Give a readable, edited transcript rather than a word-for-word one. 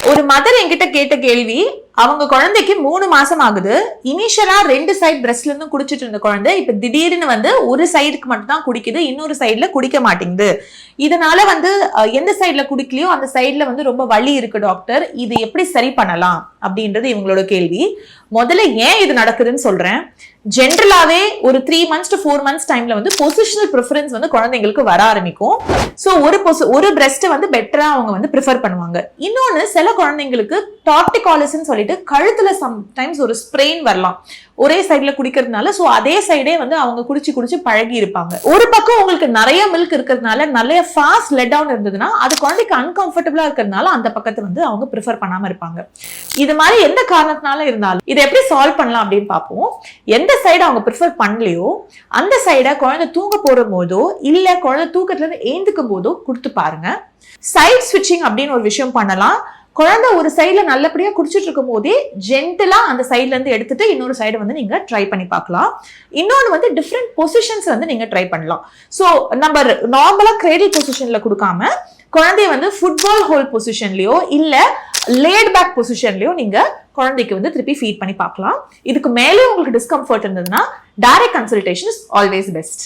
ஒரு மதர் என்கிட்ட கேட்ட கேள்வி, அவங்க குழந்தைக்கு 3 மாசம் ஆகுது. இனிஷியலா 2 சைடு பிரஸ்ட்ல இருந்து குடிச்சிட்டு இருந்த குழந்தை இப்ப திடீர்னு ஒரு சைடுக்கு மட்டும் தான் குடிக்குது, இன்னொரு சைடுல குடிக்க மாட்டேங்குது. இதனால எந்த சைடுல குடிக்கலையோ அந்த சைடுல ரொம்ப வலி இருக்கு டாக்டர், இது எப்படி சரி பண்ணலாம் அப்படின்றது இவங்களோட கேள்வி. முதல்ல ஏன் இது நடக்குதுன்னு சொல்றேன். ஜென்ரலாவே ஒரு 3 months to 4 months டைம்ல பொசிஷனல் ப்ரிஃபரன்ஸ் குழந்தைங்களுக்கு வர ஆரம்பிக்கும். சோ ஒரு பிரஸ்ட் பெட்டரா அவங்க ப்ரிஃபர் பண்ணுவாங்க. இன்னொன்னு சில குழந்தைங்களுக்கு டார்டிகாலிஸ்ன்னு சொல்லிட்டு கழுத்துல சம்டைம்ஸ் ஒரு ஸ்ப்ரெயின் வரலாம் ஒரே சைடுல குடிக்கிறதுனால. சோ அதே சைடே அவங்க குடிச்சு பழகி இருப்பாங்க. ஒரு பக்கம் உங்களுக்கு நிறைய மில்க் இருக்கிறதுனால நிறைய ஃபாஸ்ட் லெட் டவுன் இருந்ததுன்னா அது குழந்தைக்கு அன்கம்ஃபர்டபுளா இருக்கிறதுனால அந்த பக்கத்தை அவங்க ப்ரிஃபர் பண்ணாம இருப்பாங்க. இது மாதிரி எந்த காரணத்தினால இருந்தாலும் இதை எப்படி சால்வ் பண்ணலாம் அப்படின்னு பார்ப்போம். எந்த சைடு அவங்க ப்ரிஃபர் பண்ணலையோ அந்த சைடை குழந்தை தூங்க போற போதோ இல்ல குழந்தை தூக்கத்துல இருந்து ஏந்துக்கும் போதோ கொடுத்து பாருங்க. சைட் ஸ்விட்சிங் அப்படின்னு ஒரு விஷயம் பண்ணலாம். குழந்தை ஒரு சைடுல நல்லபடியா குடிச்சிட்டு இருக்கும் போதே ஜென்டலா அந்த சைட்ல இருந்து எடுத்துட்டு இன்னொரு சைடு நீங்க ட்ரை பண்ணி பார்க்கலாம். இன்னொன்னு டிஃப்ரெண்ட் பொசிஷன்ஸ் நீங்க ட்ரை பண்ணலாம். சோ நம்ம நார்மலா கிரேடில் பொசிஷன்ல கொடுக்காம குழந்தைய ஃபுட்பால் ஹோல் பொசிஷன்லயோ இல்ல லேட் பேக் பொசிஷன்லயோ நீங்க குழந்தைக்கு திருப்பி ஃபீட் பண்ணி பார்க்கலாம். இதுக்கு மேலே உங்களுக்கு டிஸ்கம்ஃபர்ட் இருந்ததுன்னா direct consultation is always best.